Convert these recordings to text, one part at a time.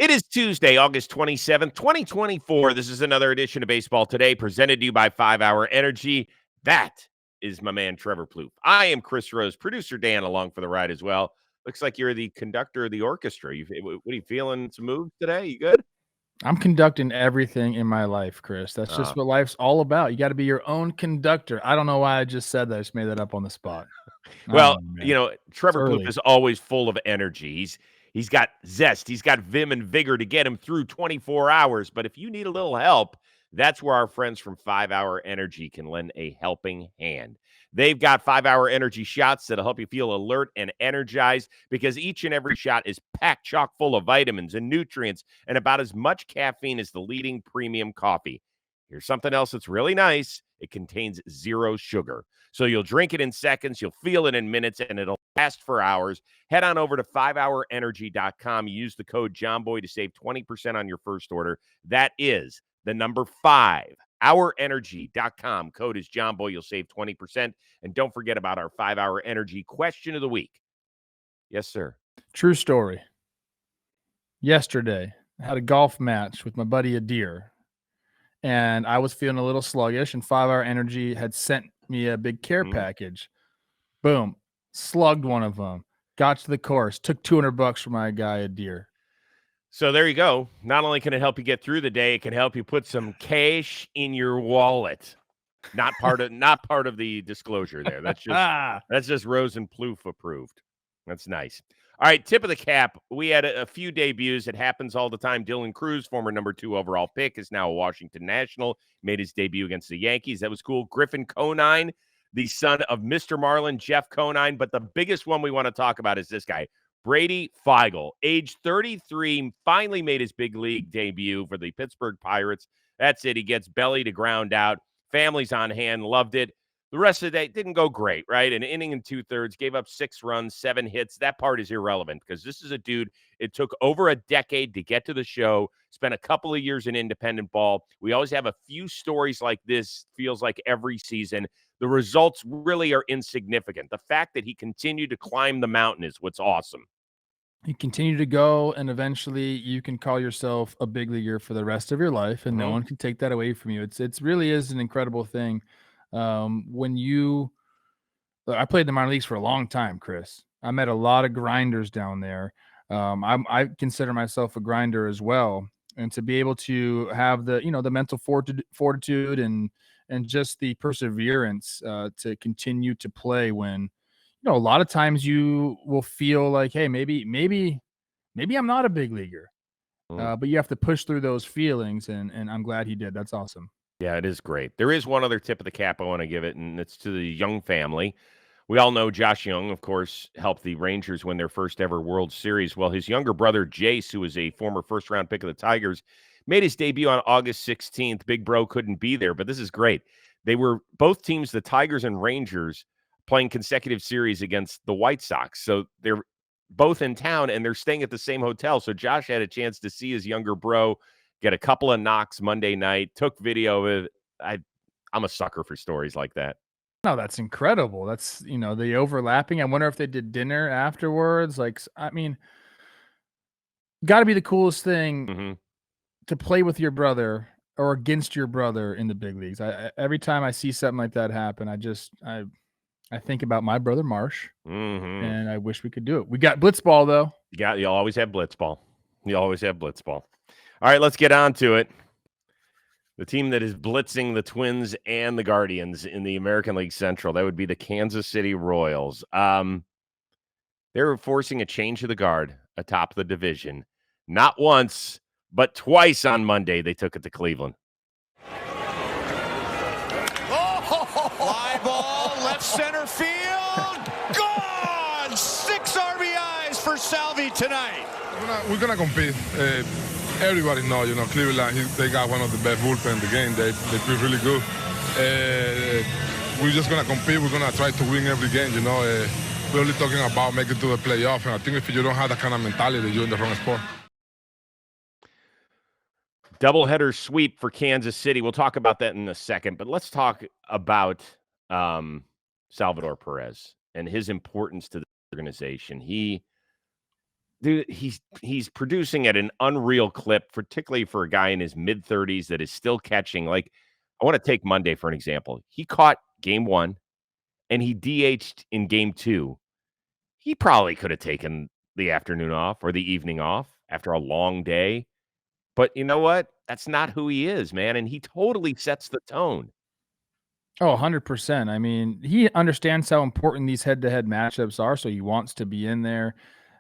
It is Tuesday, August 27th, 2024. This is another edition of Baseball Today, presented to you by 5 Hour Energy. That is my man, Trevor Plouffe. I am Chris Rose, producer Dan, along for the ride as well. Looks like you're the conductor of the orchestra. What are you feeling? Some moves today? You good? I'm conducting everything in my life, Chris. That's just what life's all about. You got to be your own conductor. I don't know why I just said that. I just made that up on the spot. Well, It's Trevor Plouffe early. is always full of energy. He's got zest. He's got vim and vigor to get him through 24 hours. But if you need a little help, that's where our friends from 5 Hour Energy can lend a helping hand. They've got 5 Hour Energy shots that'll help you feel alert and energized because each and every shot is packed chock full of vitamins and nutrients and about as much caffeine as the leading premium coffee. Here's something else that's really nice. It contains 0 sugar. So you'll drink it in seconds, you'll feel it in minutes, and it'll last for hours. Head on over to 5hourenergy.com. Use the code JOHNBOY to save 20% on your first order. That is the number 5hourenergy.com. Code is JOHNBOY. You'll save 20%. And don't forget about our 5 Hour Energy question of the week. Yes, sir. True story. Yesterday, I had a golf match with my buddy Adir, and I was feeling a little sluggish, and 5 Hour Energy had sent me a big care package. Boom. Slugged one of them. Got to the course. Took $200 from my guy Adir. So there you go. Not only can it help you get through the day, it can help you put some cash in your wallet. Not part of the disclosure there. That's just Rose and Plouffe approved. That's nice. All right, tip of the cap. We had a few debuts. It happens all the time. Dylan Cruz, former number 2 overall pick, is now a Washington National. Made his debut against the Yankees. That was cool. Griffin Conine, the son of Mr. Marlin, Jeff Conine. But the biggest one we want to talk about is this guy, Brady Feigl, age 33, finally made his big league debut for the Pittsburgh Pirates. That's it. He gets belly to ground out. Family's on hand, loved it. The rest of the day didn't go great, right? An inning and 2/3, gave up 6 runs, 7 hits. That part is irrelevant because this is a dude, it took over a decade to get to the show, spent a couple of years in independent ball. We always have a few stories like this, feels like every season. The results really are insignificant. The fact that he continued to climb the mountain is what's awesome. You continue to go, and eventually you can call yourself a big leaguer for the rest of your life, and no one can take that away from you. It really is an incredible thing. I played in the minor leagues for a long time, Chris. I met a lot of grinders down there. I consider myself a grinder as well, and to be able to have the mental fortitude and just the perseverance to continue to play when a lot of times you will feel like, hey, maybe I'm not a big leaguer, but you have to push through those feelings, and I'm glad he did. That's awesome. Yeah, it is great. There is one other tip of the cap I want to give it, and it's to the Young family. We all know Josh Young, of course, helped the Rangers win their first ever World Series. Well, his younger brother, Jace, who is a former first-round pick of the Tigers, made his debut on August 16th. Big Bro couldn't be there, but this is great. They were both teams, the Tigers and Rangers, playing consecutive series against the White Sox. So they're both in town, and they're staying at the same hotel. So Josh had a chance to see his younger bro get a couple of knocks Monday night, took video of it. I'm a sucker for stories like that. No, that's incredible. That's, the overlapping. I wonder if they did dinner afterwards. Got to be the coolest thing to play with your brother or against your brother in the big leagues. Every time I see something like that happen, I think about my brother Marsh, and I wish we could do it. We got blitzball though. You always have blitzball. You always have blitzball. All right, let's get on to it. The team that is blitzing the Twins and the Guardians in the American League Central, that would be the Kansas City Royals. They're forcing a change of the guard atop the division. Not once, but twice on Monday, they took it to Cleveland. Fly ball, left center field. Gone! 6 RBIs for Salvi tonight. We're gonna compete. Everybody knows, Cleveland, they got one of the best bullpen in the game. They feel really good. We're just going to compete. We're going to try to win every game, We're only talking about making it to the playoff. And I think if you don't have that kind of mentality, you're in the wrong sport. Doubleheader sweep for Kansas City. We'll talk about that in a second. But let's talk about Salvador Perez and his importance to the organization. He Dude, he's producing at an unreal clip, particularly for a guy in his mid-30s that is still catching. Like, I want to take Monday for an example. He caught game 1 and he DH'd in game 2. He probably could have taken the afternoon off or the evening off after a long day. But you know what? That's not who he is, man, and he totally sets the tone. Oh, 100%. I mean, he understands how important these head-to-head matchups are, so he wants to be in there.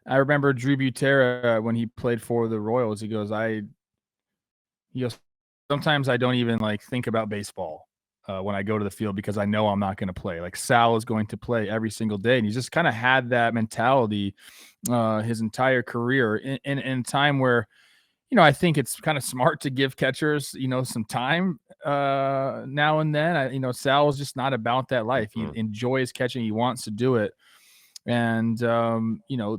I remember Drew Butera when he played for the Royals. He goes, sometimes I don't even like think about baseball when I go to the field because I know I'm not going to play. Like Sal is going to play every single day, and he's just kind of had that mentality his entire career in a time where, I think it's kind of smart to give catchers, some time now and then. Sal is just not about that life. He enjoys catching. He wants to do it. And,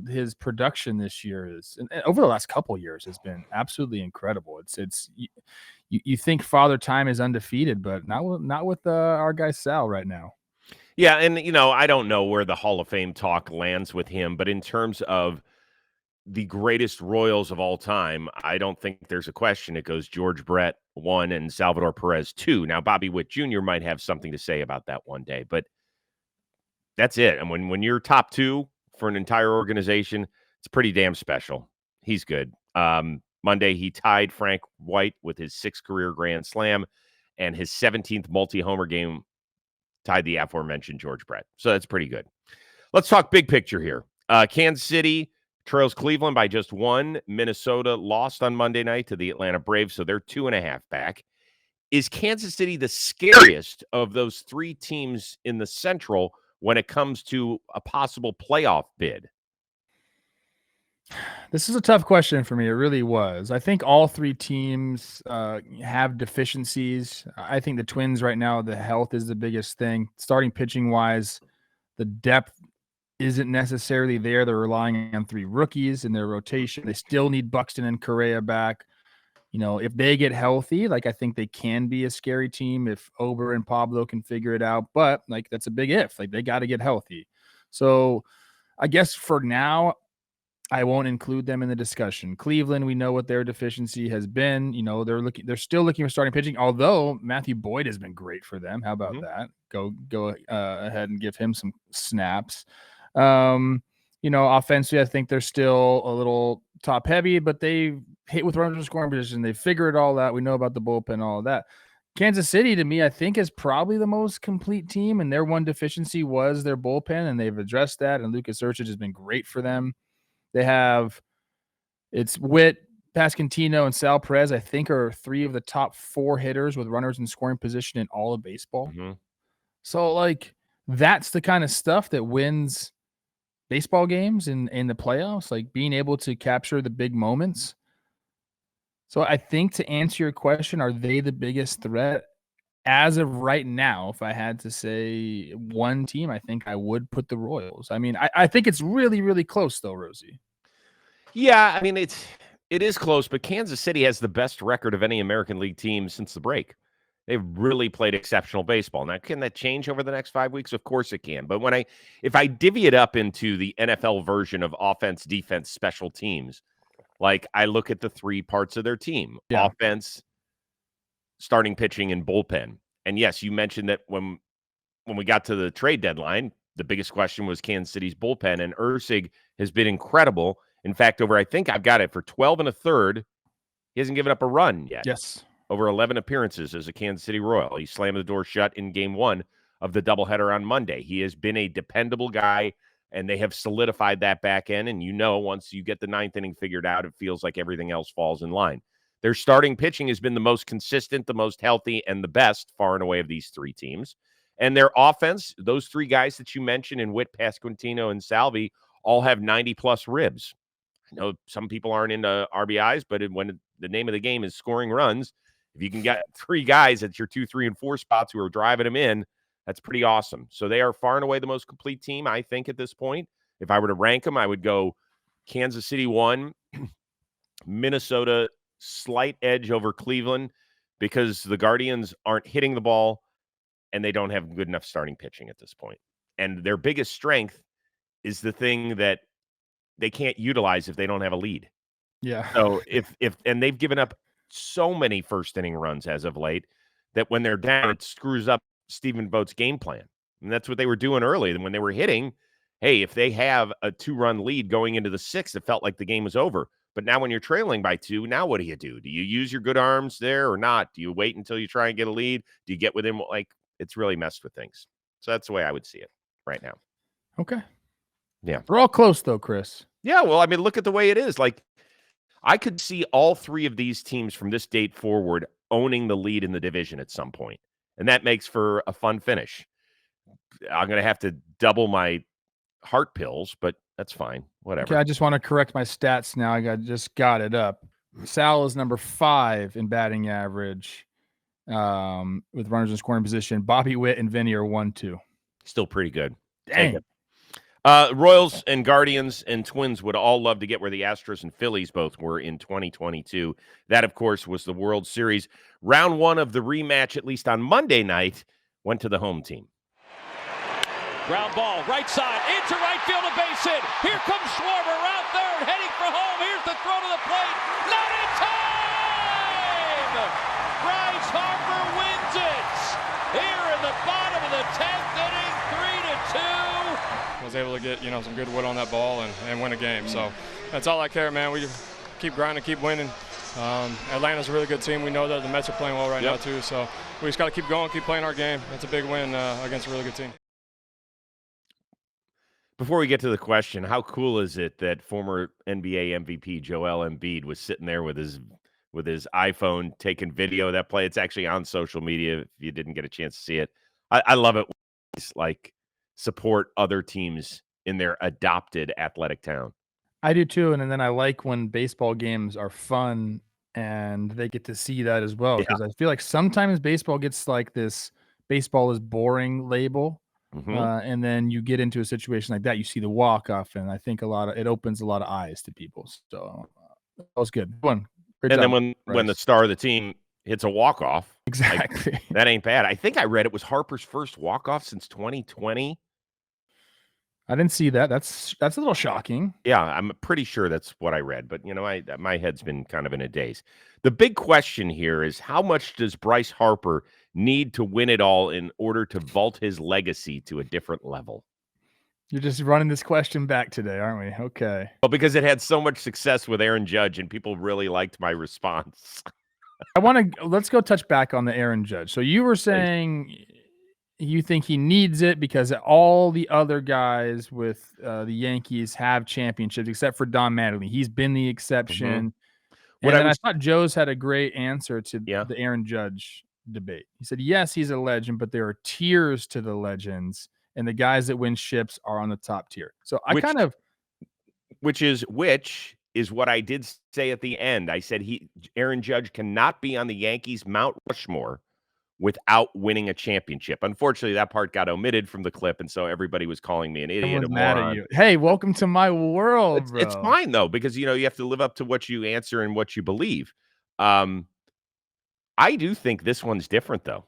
his production this year and over the last couple of years has been absolutely incredible. You think Father Time is undefeated, but not with our guy Sal right now. Yeah, and, I don't know where the Hall of Fame talk lands with him, but in terms of the greatest Royals of all time, I don't think there's a question. It goes George Brett 1 and Salvador Perez 2. Now, Bobby Witt Jr. might have something to say about that one day, but that's it. And when you're top 2 for an entire organization, it's pretty damn special. He's good. Monday, he tied Frank White with his 6th career Grand Slam, and his 17th multi-homer game tied the aforementioned George Brett. So that's pretty good. Let's talk big picture here. Kansas City trails Cleveland by just 1. Minnesota lost on Monday night to the Atlanta Braves, so they're 2.5 back. Is Kansas City the scariest of those 3 teams in the Central when it comes to a possible playoff bid? This is a tough question for me. It really was. I think all 3 teams have deficiencies. I think the Twins right now, the health is the biggest thing. Starting pitching wise, the depth isn't necessarily there. They're relying on 3 rookies in their rotation. They still need Buxton and Correa back. If they get healthy, I think they can be a scary team if Ober and Pablo can figure it out. But that's a big if. They got to get healthy. So I guess for now, I won't include them in the discussion. Cleveland, we know what their deficiency has been. They're still looking for starting pitching, although Matthew Boyd has been great for them. How about that? Go ahead and give him some snaps. Offensively, I think they're still a little top heavy, but they hit with runners in scoring position. They figure it all out. We know about the bullpen, all of that. Kansas City, to me, I think is probably the most complete team, and their one deficiency was their bullpen, and they've addressed that. And Lucas Urchich has been great for them. It's Witt, Pasquantino, and Sal Perez, I think, are 3 of the top 4 hitters with runners in scoring position in all of baseball. Mm-hmm. So, that's the kind of stuff that wins baseball games in the playoffs, being able to capture the big moments. So I think to answer your question, are they the biggest threat? As of right now, if I had to say one team, I think I would put the Royals. I mean, I think it's really, really close, though, Rosie. Yeah, I mean, it is close, but Kansas City has the best record of any American League team since the break. They've really played exceptional baseball. Now, can that change over the next 5 weeks? Of course it can. But if I divvy it up into the NFL version of offense, defense, special teams, I look at the 3 parts of their team: offense, starting pitching, and bullpen. And yes, you mentioned that when we got to the trade deadline, the biggest question was Kansas City's bullpen, and Ursig has been incredible. In fact, I think I've got it for 12 1/3, he hasn't given up a run yet. Yes. Over 11 appearances as a Kansas City Royal. He slammed the door shut in game 1 of the doubleheader on Monday. He has been a dependable guy, and they have solidified that back end. And once you get the 9th inning figured out, it feels like everything else falls in line. Their starting pitching has been the most consistent, the most healthy, and the best far and away of these 3 teams. And their offense, those 3 guys that you mentioned in Witt, Pasquantino, and Salvi, all have 90-plus ribs. I know some people aren't into RBIs, but when the name of the game is scoring runs, if you can get 3 guys at your 2, 3, and 4 spots who are driving them in, that's pretty awesome. So they are far and away the most complete team, I think, at this point. If I were to rank them, I would go Kansas City 1, Minnesota slight edge over Cleveland because the Guardians aren't hitting the ball and they don't have good enough starting pitching at this point. And their biggest strength is the thing that they can't utilize if they don't have a lead. Yeah. So and they've given up so many first inning runs as of late that when they're down, it screws up Stephen Vogt's game plan. And that's what they were doing early. And when they were hitting, hey, if they have a 2-run lead going into the 6th, it felt like the game was over. But now when you're trailing by 2, now what do you do? Do you use your good arms there or not? Do you wait until you try and get a lead? Do you get within, like, it's really messed with things. So that's the way I would see it right now. Okay. Yeah. We're all close though, Chris. Yeah, well, I mean, look at the way it is. Like, I could see all 3 of these teams from this date forward owning the lead in the division at some point. And that makes for a fun finish. I'm going to have to double my heart pills, but that's fine. Whatever. Okay, I just want to correct my stats now. Just got it up. Sal is number 5 in batting average with runners in scoring position. Bobby Witt and Vinny are 1-2. Still pretty good. Dang. Royals and Guardians and Twins would all love to get where the Astros and Phillies both were in 2022. That, of course, was the World Series. Round 1 of the rematch, at least on Monday night, went to the home team. Ground ball, right side, into right field, a base hit. Here comes Schwarber, out third, heading for home. Here's the throw to the plate. Not in time! Bryce Harper wins it. Here in the bottom of the 10th inning, 3-2. Was able to get, some good wood on that ball and win a game. So that's all I care, man. We keep grinding, keep winning. Atlanta's a really good team. We know that the Mets are playing well right now too. So we just got to keep going, keep playing our game. That's a big win against a really good team. Before we get to the question, how cool is it that former NBA MVP Joel Embiid was sitting there with his iPhone taking video of that play? It's actually on social media if you didn't get a chance to see it. I love it. It's like support other teams in their adopted athletic town. I do too, and then I like when baseball games are fun and they get to see that as well, because I feel like sometimes baseball gets like this baseball is boring label. And then you get into a situation like that, you see the walk-off, and I think it opens a lot of eyes to people. So that was good. Great and job, then when the star of the team hits a walk-off, exactly, like, that ain't bad. I think I read it was Harper's first walk-off since 2020. I didn't see that. That's a little shocking. Yeah, I'm pretty sure that's what I read, but my head's been kind of in a daze. The big question here is, how much does Bryce Harper need to win it all in order to vault his legacy to a different level? You're just running this question back today, aren't we? Okay. Well, because it had so much success with Aaron Judge and people really liked my response. Let's go touch back on the Aaron Judge. So you were saying you think he needs it because all the other guys with the Yankees have championships except for Don Mattingly. He's been the exception. I thought Joe's had a great answer to the Aaron Judge debate. He said, yes, he's a legend, but there are tiers to the legends, and the guys that win ships are on the top tier. So which is what I did say at the end. I said Aaron Judge cannot be on the Yankees Mount Rushmore without winning a championship. Unfortunately, that part got omitted from the clip, and so everybody was calling me an idiot. Mad at you. Hey, welcome to my world, bro. It's fine though, because you have to live up to what you answer and what you believe. I do think this one's different, though.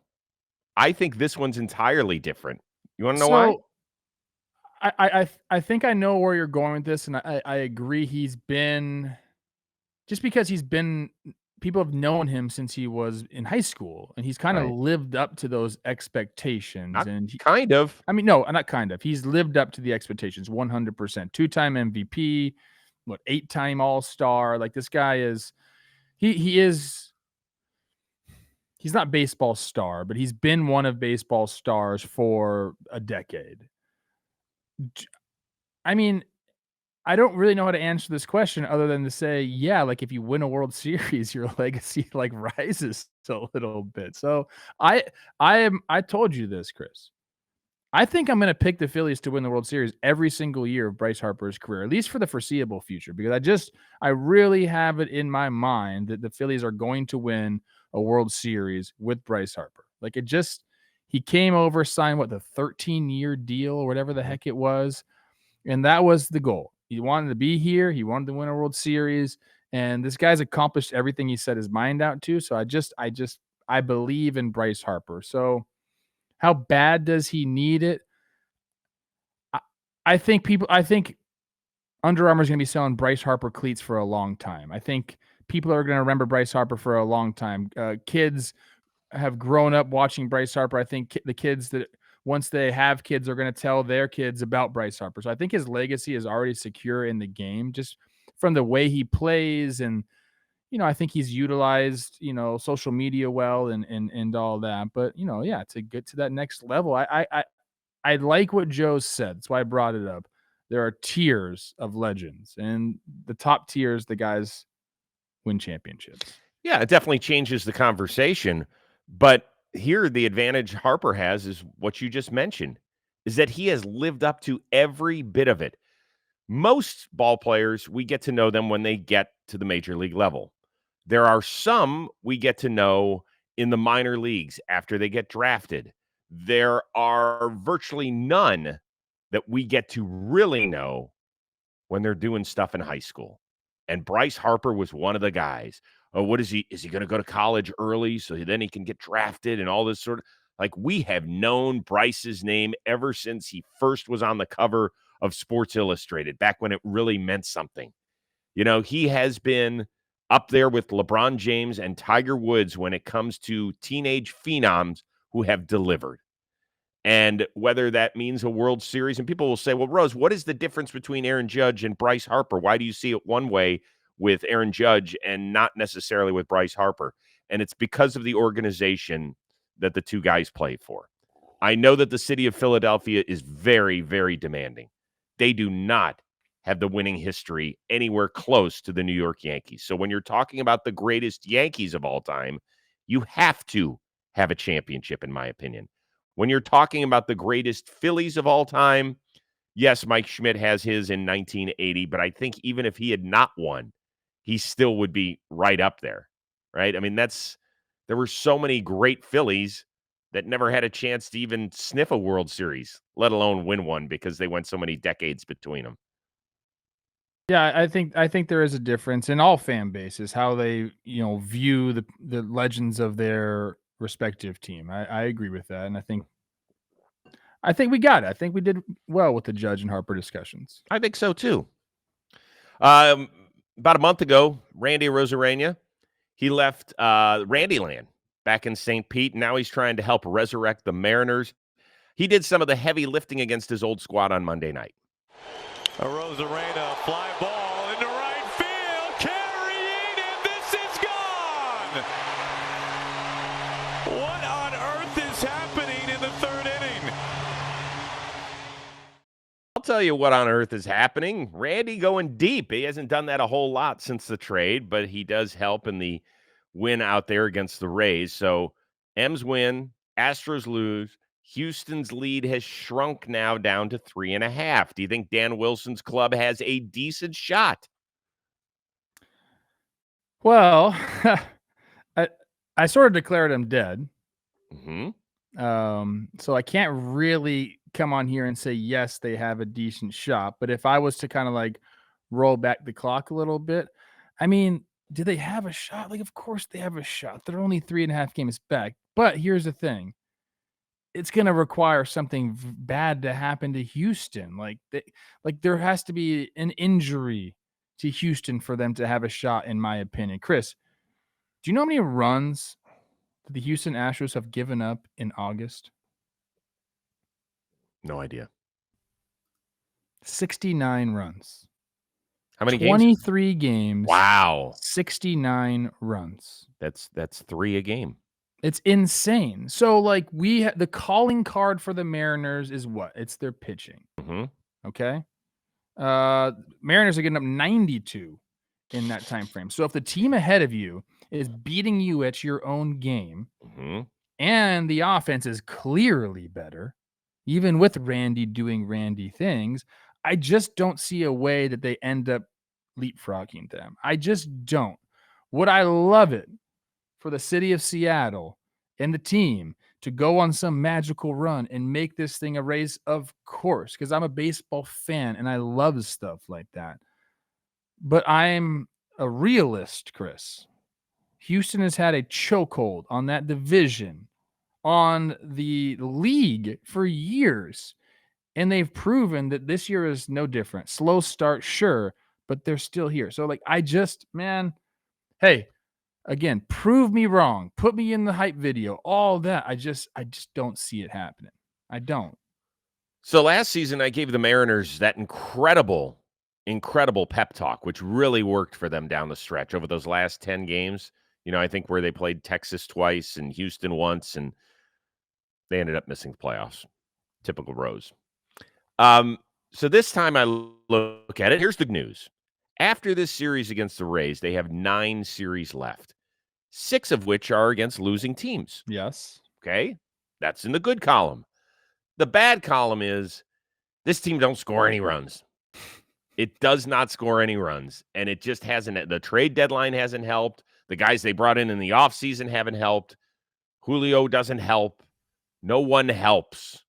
I think this one's entirely different. You want to know why? I think I know where you're going with this, and I agree. People have known him since he was in high school, and he's kind of lived up to those expectations. Not kind of. He's lived up to the expectations 100%. 2-time MVP, 8-time All-Star. Like, this guy is, he's not baseball star, but he's been one of baseball stars for a decade. I mean, I don't really know how to answer this question other than to say, yeah, like if you win a World Series, your legacy rises a little bit. So I told you this, Chris. I think I'm going to pick the Phillies to win the World Series every single year of Bryce Harper's career, at least for the foreseeable future, because I really have it in my mind that the Phillies are going to win a World Series with Bryce Harper. He came over, signed the 13-year deal or whatever the heck it was. And that was the goal. He wanted to be here. He wanted to win a World Series, and this guy's accomplished everything he set his mind out to. So I believe in Bryce Harper. So how bad does he need it? I think Under Armour is going to be selling Bryce Harper cleats for a long time. I think people are going to remember Bryce Harper for a long time. Kids have grown up watching Bryce Harper. I think the kids that once they have kids are going to tell their kids about Bryce Harper. So I think his legacy is already secure in the game just from the way he plays. And, I think he's utilized, social media well and all that. But, to get to that next level, I like what Joe said. That's why I brought it up. There are tiers of legends, and the top tiers, the guys win championships. Yeah, it definitely changes the conversation. But here, the advantage Harper has is what you just mentioned, is that he has lived up to every bit of it. Most ball players, we get to know them when they get to the major league level. There are some we get to know in the minor leagues after they get drafted. There are virtually none that we get to really know when they're doing stuff in high school. And Bryce Harper was one of the guys. Oh, what is he? Is he going to go to college early so then he can get drafted and all this sort of like we have known Bryce's name ever since he first was on the cover of Sports Illustrated back when it really meant something. He has been up there with LeBron James and Tiger Woods when it comes to teenage phenoms who have delivered. And whether that means a World Series, and people will say, well, Rose, what is the difference between Aaron Judge and Bryce Harper? Why do you see it one way with Aaron Judge and not necessarily with Bryce Harper? And it's because of the organization that the two guys play for. I know that the city of Philadelphia is very, very demanding. They do not have the winning history anywhere close to the New York Yankees. So when you're talking about the greatest Yankees of all time, you have to have a championship, in my opinion. When you're talking about the greatest Phillies of all time, yes, Mike Schmidt has his in 1980, but I think even if he had not won, he still would be right up there, right? I mean, there were so many great Phillies that never had a chance to even sniff a World Series, let alone win one because they went so many decades between them. Yeah, I think there is a difference in all fan bases, how they, view the legends of their respective team. I agree with that. And I think we got it. I think we did well with the Judge and Harper discussions. I think so too. About a month ago, Randy Arozarena, he left Randyland back in St. Pete. And now he's trying to help resurrect the Mariners. He did some of the heavy lifting against his old squad on Monday night. Arozarena, fly ball into right field, carrying, and this is gone! What on earth is happening in the third inning? I'll tell you what on earth is happening. Randy going deep. He hasn't done that a whole lot since the trade, but he does help in the win out there against the Rays. So M's win, Astros lose. Houston's lead has shrunk now down to 3.5. Do you think Dan Wilson's club has a decent shot? Well, I sort of declared him dead. Mm-hmm. So I can't really come on here and say, yes, they have a decent shot. But if I was to kind of like roll back the clock a little bit, I mean, do they have a shot? Like, of course they have a shot. They're only 3.5 games back. But here's the thing. It's going to require something bad to happen to Houston. Like there has to be an injury to Houston for them to have a shot, in my opinion. Chris, do you know how many runs the Houston Astros have given up in August? No idea. 69 runs. How many games? 23 games. Wow. 69 runs. That's 3 a game. It's insane. So, like, the calling card for the Mariners is what? It's their pitching. Mm-hmm. Okay. Mariners are getting up 92 in that time frame. So if the team ahead of you is beating you at your own game, Mm-hmm. and the offense is clearly better, even with Randy doing Randy things, I just don't see a way that they end up leapfrogging them. I just don't. Would I love it for the city of Seattle and the team to go on some magical run and make this thing a race? Of course, because I'm a baseball fan and I love stuff like that. But I'm a realist, Chris. Houston has had a chokehold on that division, on the league for years. And they've proven that this year is no different. Slow start, sure, but they're still here. So, like, man, hey, again, prove me wrong. Put me in the hype video. All that. I just don't see it happening. I don't. So last season, I gave the Mariners that incredible pep talk, which really worked for them down the stretch over those last 10 games. I think where they played Texas twice and Houston once, and they ended up missing the playoffs. Typical Rose. So this time I look at it. Here's the news. After this series against the Rays, they have 9 series left, 6 of which are against losing teams. Yes. Okay? That's in the good column. The bad column is this team don't score any runs. It does not score any runs, and it just hasn't. The trade deadline hasn't helped. The guys they brought in the offseason haven't helped. Julio doesn't help. No one helps.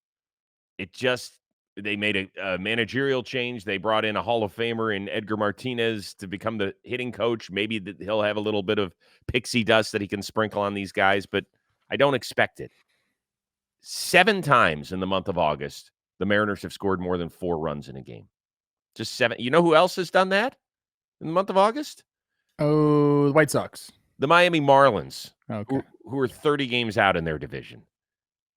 They made a managerial change. They brought in a Hall of Famer in Edgar Martinez to become the hitting coach. Maybe he'll have a little bit of pixie dust that he can sprinkle on these guys, but I don't expect it. 7 times in the month of August, the Mariners have scored more than 4 runs in a game. Just 7. You know who else has done that in the month of August? Oh, the White Sox. The Miami Marlins, Okay. who are 30 games out in their division.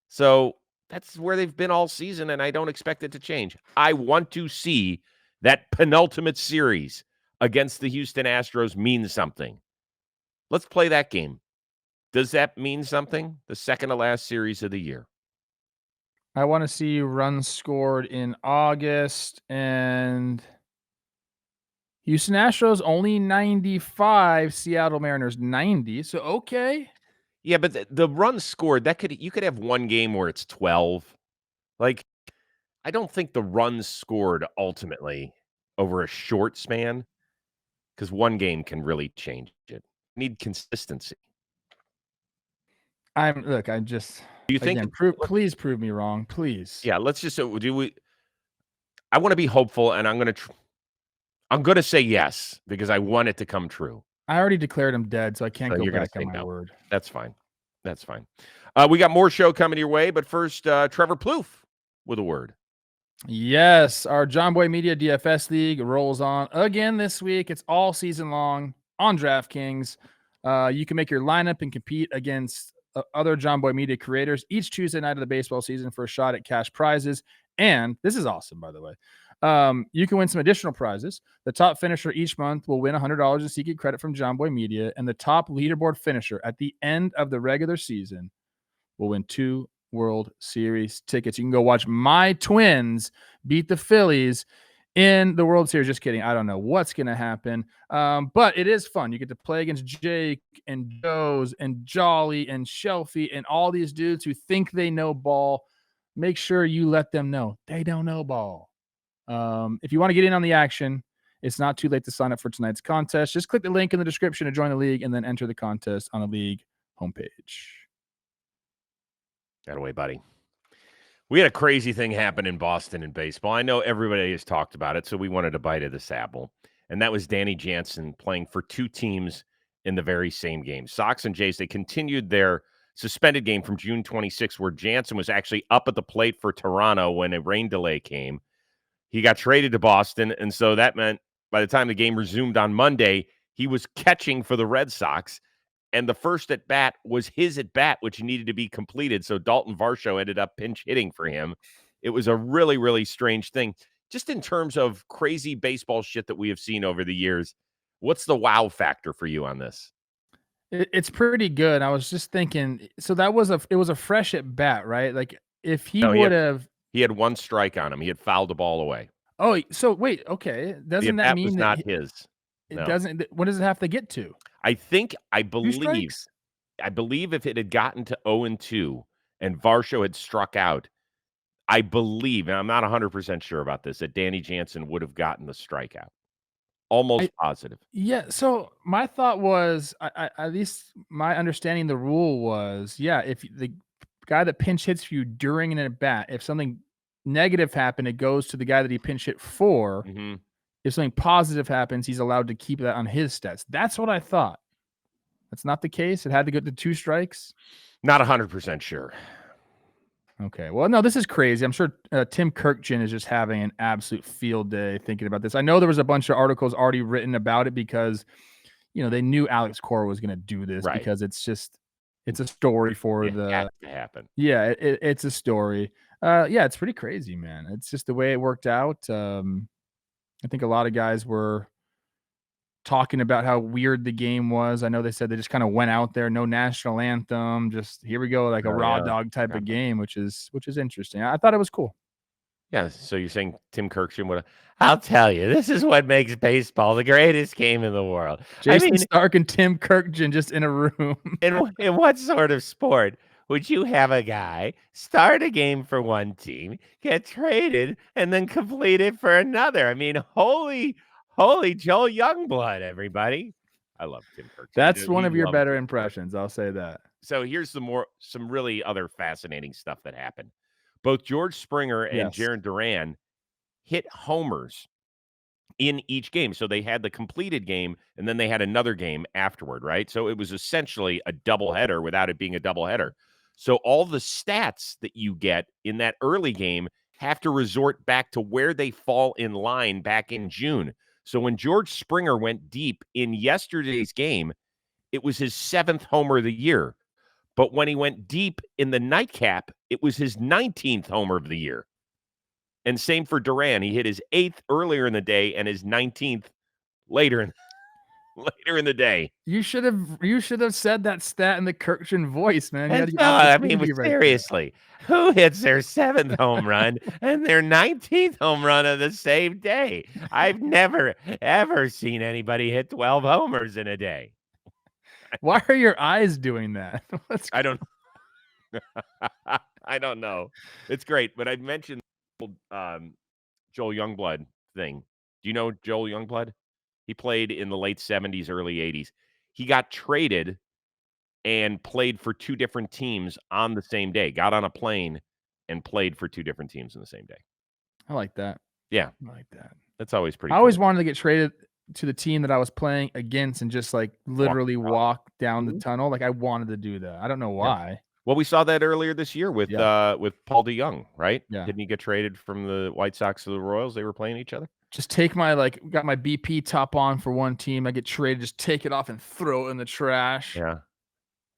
So that's where they've been all season, and I don't expect it to change. I want to see that penultimate series against the Houston Astros mean something. Let's play that game. Does that mean something? The second to last series of the year. I want to see runs scored in August, and Houston Astros only 95, Seattle Mariners 90. So okay. Yeah, but the runs scored, you could have one game where it's 12. Like, I don't think the runs scored ultimately over a short span, because one game can really change it. Need consistency. I Do you think? Please prove me wrong, please. Yeah, let's just I want to be hopeful, and I'm going to say yes because I want it to come true. I already declared him dead, so I can't go back on my word. That's fine. That's fine. We got more show coming your way, but first, Trevor Plouffe with a word. Yes, our John Boy Media DFS League rolls on again this week. It's all season long on DraftKings. You can make your lineup and compete against other John Boy Media creators each Tuesday night of the baseball season for a shot at cash prizes. And this is awesome, by the way. You can win some additional prizes. The top finisher each month will win $100 in Secret credit from John Boy Media, and the top leaderboard finisher at the end of the regular season will win 2 World Series tickets. You can go watch my Twins beat the Phillies in the World Series. Just kidding. I don't know what's going to happen. But it is fun. You get to play against Jake and Joe's and Jolly and Shelfie and all these dudes who think they know ball. Make sure you let them know they don't know ball. If you want to get in on the action, it's not too late to sign up for tonight's contest. Just click the link in the description to join the league and then enter the contest on the league homepage. That away, buddy. We had a crazy thing happen in Boston in baseball. I know everybody has talked about it, so we wanted a bite of this apple. And that was Danny Jansen playing for 2 teams in the very same game. Sox and Jays, they continued their suspended game from June 26, where Jansen was actually up at the plate for Toronto when a rain delay came. He got traded to Boston, and so that meant by the time the game resumed on Monday, he was catching for the Red Sox, and the first at-bat was his at-bat, which needed to be completed, so Dalton Varsho ended up pinch hitting for him. It was a really, really strange thing. Just in terms of crazy baseball shit that we have seen over the years, what's the wow factor for you on this? It's pretty good. I was just thinking, so it was a fresh at-bat, right? Like, if he would have... He had 1 strike on him. He had fouled the ball away. Oh, so wait, okay. Doesn't that mean was that not his? It doesn't. What does it have to get to? I believe if it had gotten to 0-2 and Varsho had struck out, I believe, and I'm not 100% sure about this, that Danny Jansen would have gotten the strikeout. Almost positive. Yeah. So my thought was, at least my understanding the rule was, yeah, if the guy that pinch hits you during an at-bat, if something negative happened, it goes to the guy that he pinch hit for. Mm-hmm. If something positive happens, he's allowed to keep that on his stats. That's what I thought. That's not the case. It had to go to 2 strikes. Not 100% sure. Okay. Well, no, this is crazy. I'm sure Tim Kirkjian is just having an absolute field day thinking about this. I know there was a bunch of articles already written about it because, they knew Alex Cora was going to do this Right. because it's a story for It has to happen. Yeah, it's a story. Yeah, it's pretty crazy, man. It's just the way it worked out. I think a lot of guys were talking about how weird the game was. I know they said they just kind of went out there, no national anthem, just here we go, like a raw dog type of game, which is interesting. I thought it was cool. Yeah, so you're saying Tim Kirkjian would? I'll tell you, this is what makes baseball the greatest game in the world. Jason Stark and Tim Kirkjian just in a room. In what sort of sport would you have a guy start a game for one team, get traded, and then complete it for another? I mean, holy Joel Youngblood, everybody! I love Tim Kirkjian. That's one of your better impressions. I'll say that. So here's some really other fascinating stuff that happened. Both George Springer and Jarren Duran hit homers in each game. So they had the completed game, and then they had another game afterward, right? So it was essentially a doubleheader without it being a doubleheader. So all the stats that you get in that early game have to resort back to where they fall in line back in June. So when George Springer went deep in yesterday's game, it was his 7th homer of the year. But when he went deep in the nightcap, it was his 19th homer of the year. And same for Duran. He hit his 8th earlier in the day and his 19th later in the day. You should have said that stat in the Kirkjian voice, man. Seriously, who hits their 7th home run and their 19th home run of the same day? I've never, ever seen anybody hit 12 homers in a day. Why are your eyes doing that? I don't know. It's great, but I mentioned Joel Youngblood thing. Do you know Joel Youngblood? He played in the late 70s, early 80s. He got traded and played for 2 different teams on the same day. Got on a plane and played for 2 different teams in the same day. I like that. Yeah. I like that. That's always pretty I cool. always wanted to get traded to the team that I was playing against and just like literally walk down the tunnel. Like I wanted to do that. I don't know why. Yeah. Well, we saw that earlier this year with Paul DeYoung, right? Yeah. Didn't he get traded from the White Sox to the Royals? They were playing each other. Just take got my BP top on for one team. I get traded, just take it off and throw it in the trash. Yeah.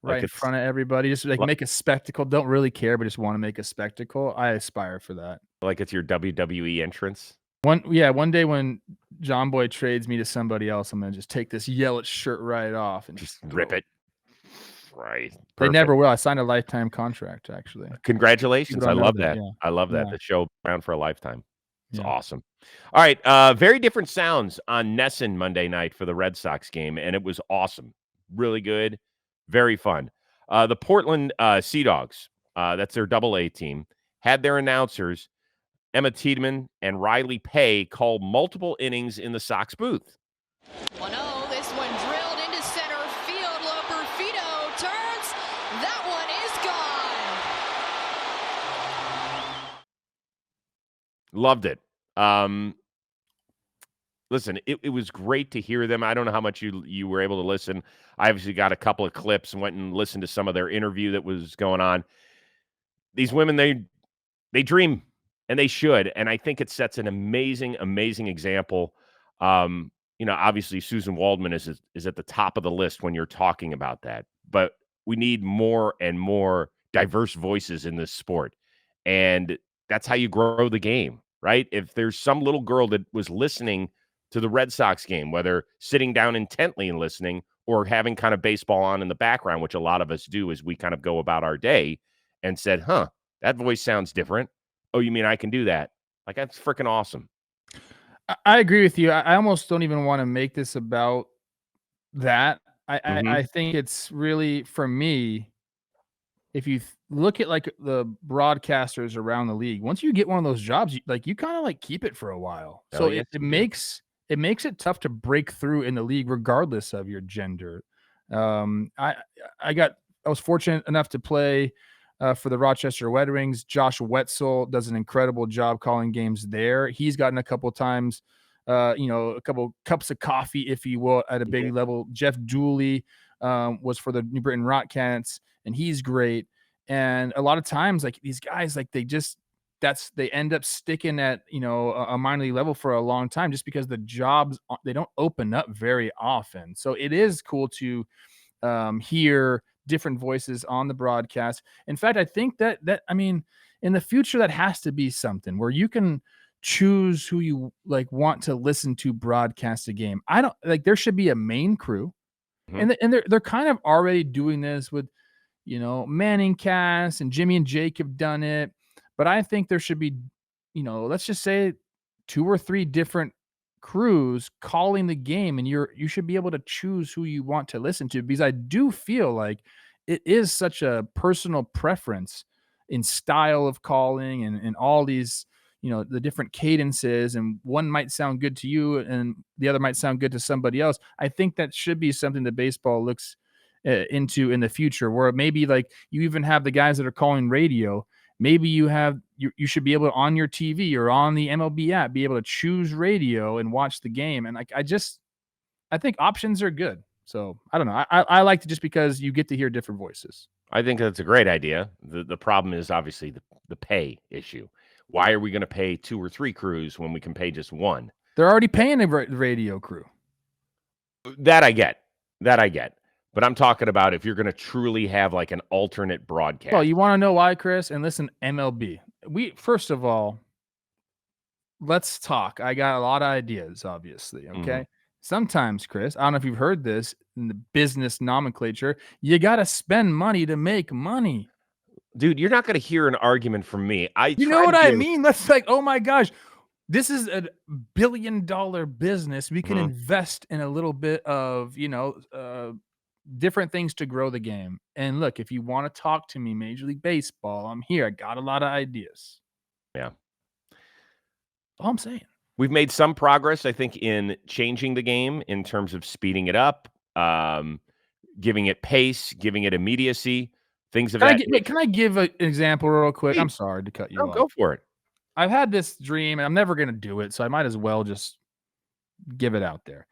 Right in front of everybody. Just make a spectacle. Don't really care, but just want to make a spectacle. I aspire for that. Like it's your WWE entrance. One day when John Boy trades me to somebody else, I'm gonna just take this yellow shirt right off and just rip it. Right. Perfect. They never will. I signed a lifetime contract, actually. Congratulations. I love that. Yeah. I love that. The show around for a lifetime. It's awesome. All right. Very different sounds on Nesson Monday night for the Red Sox game, and it was awesome. Really good. Very fun. The Portland Sea Dogs, that's their AA team, had their announcers, Emma Tiedemann and Riley Pay, call multiple innings in the Sox booth. 1-0, this one drilled into center field. Loperfido turns. That one is gone. Loved it. Listen, it was great to hear them. I don't know how much you were able to listen. I obviously got a couple of clips and went and listened to some of their interview that was going on. These women, they dream, and they should. And I think it sets an amazing, amazing example. Obviously Susan Waldman is at the top of the list when you're talking about that. But we need more and more diverse voices in this sport. And that's how you grow the game, right? If there's some little girl that was listening to the Red Sox game, whether sitting down intently and listening or having kind of baseball on in the background, which a lot of us do as we kind of go about our day, and said, that voice sounds different. Oh, you mean I can do that? Like, that's freaking awesome. I agree with you. I almost don't even want to make this about that. I think it's really, for me, if you look at like the broadcasters around the league, once you get one of those jobs, you kind of like keep it for a while. So it makes it tough to break through in the league regardless of your gender. I was fortunate enough to play for the Rochester Red Wings. Josh Wetzel does an incredible job calling games there. He's gotten a couple times, a couple cups of coffee, if you will, at a big level. Jeff Dooley was for the New Britain Rockcats, and he's great. And a lot of times, like these guys, like they end up sticking at, a minor league level for a long time just because the jobs, they don't open up very often. So it is cool to hear different voices on the broadcast. In fact, I think that I mean, in the future, that has to be something where you can choose who you like want to listen to broadcast a game. I don't like there should be a main crew, Mhm. and they're kind of already doing this with Manning Cast and Jimmy and Jake have done it, but I think there should be, let's just say 2 or 3 different crews calling the game, and you should be able to choose who you want to listen to, because I do feel like it is such a personal preference in style of calling and all these, the different cadences, and one might sound good to you and the other might sound good to somebody else. I think that should be something that baseball looks into in the future, where maybe like you even have the guys that are calling radio. Maybe you should be able to, on your TV or on the MLB app, be able to choose radio and watch the game. And like I think options are good. So I don't know. I like it just because you get to hear different voices. I think that's a great idea. The problem is obviously the pay issue. Why are we going to pay 2 or 3 crews when we can pay just one? They're already paying a radio crew. That I get. But I'm talking about if you're going to truly have like an alternate broadcast. Well, you want to know why, Chris? And listen, MLB. First of all, let's talk. I got a lot of ideas, obviously. Okay. Sometimes, Chris, I don't know if you've heard this in the business nomenclature, you got to spend money to make money. Dude, you're not going to hear an argument from me. You know what I mean? That's like, oh my gosh, this is a billion-dollar business. We can invest in a little bit of, different things to grow the game. And look, if you want to talk to me, Major League Baseball, I'm here. I got a lot of ideas. Yeah. All I'm saying. We've made some progress, I think, in changing the game in terms of speeding it up, giving it pace, giving it immediacy, things of that. Can I give an example real quick? Please. I'm sorry to cut you off. Go for it. I've had this dream, and I'm never going to do it, so I might as well just give it out there.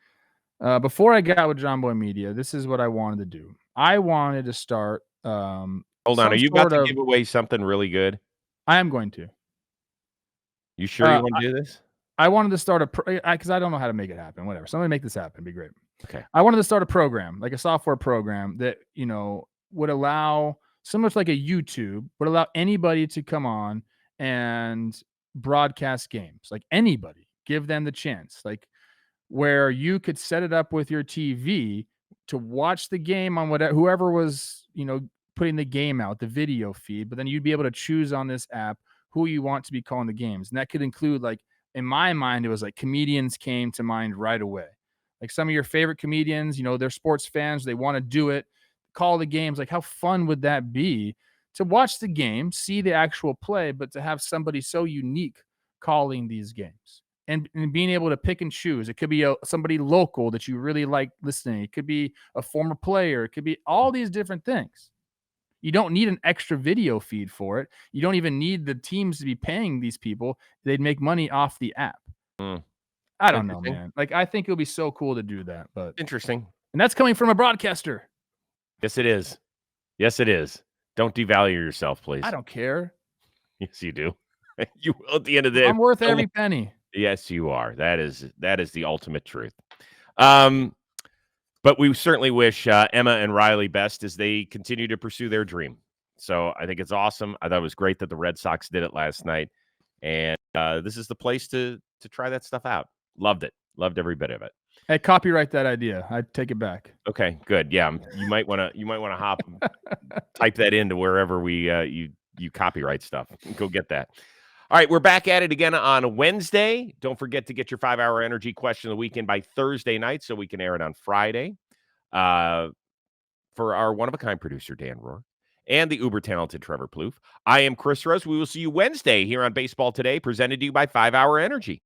Before I got with John Boy Media, this is what I wanted to do. I wanted to start. Hold on. Are you about to give away something really good? I am going to. You sure you want to do this? I wanted to start because I don't know how to make it happen. Whatever. Somebody make this happen. It'd be great. Okay. I wanted to start a program, like a software program that, would allow, similar to like a YouTube, would allow anybody to come on and broadcast games. Like anybody, give them the chance. Like where you could set it up with your TV to watch the game on whoever was, putting the game out, the video feed, but then you'd be able to choose on this app who you want to be calling the games. And that could include, like, in my mind, it was like comedians came to mind right away. Like some of your favorite comedians, they're sports fans, they want to do it, call the games. Like how fun would that be to watch the game, see the actual play, but to have somebody so unique calling these games and being able to pick and choose. It could be somebody local that you really like listening. It could be a former player. It could be all these different things. You don't need an extra video feed for it. You don't even need the teams to be paying these people. They'd make money off the app. I don't know, man. Like, I think it would be so cool to do that. But interesting. And that's coming from a broadcaster. Yes, it is. Yes, it is. Don't devalue yourself, please. I don't care. Yes, you do. You will at the end of the day. I'm worth every penny. Yes, you are. That is the ultimate truth. But we certainly wish Emma and Riley best as they continue to pursue their dream. So I think it's awesome. I thought it was great that the Red Sox did it last night. And this is the place to try that stuff out. Loved it. Loved every bit of it. Hey, copyright that idea. I'd take it back. Okay, good. Yeah, you might want to hop type that into wherever you copyright stuff. Go get that. All right, we're back at it again on Wednesday. Don't forget to get your 5-hour energy question of the weekend by Thursday night so we can air it on Friday. For our one-of-a-kind producer, Dan Rohr, and the uber-talented Trevor Plouffe. I am Chris Rose. We will see you Wednesday here on Baseball Today, presented to you by 5-Hour Energy.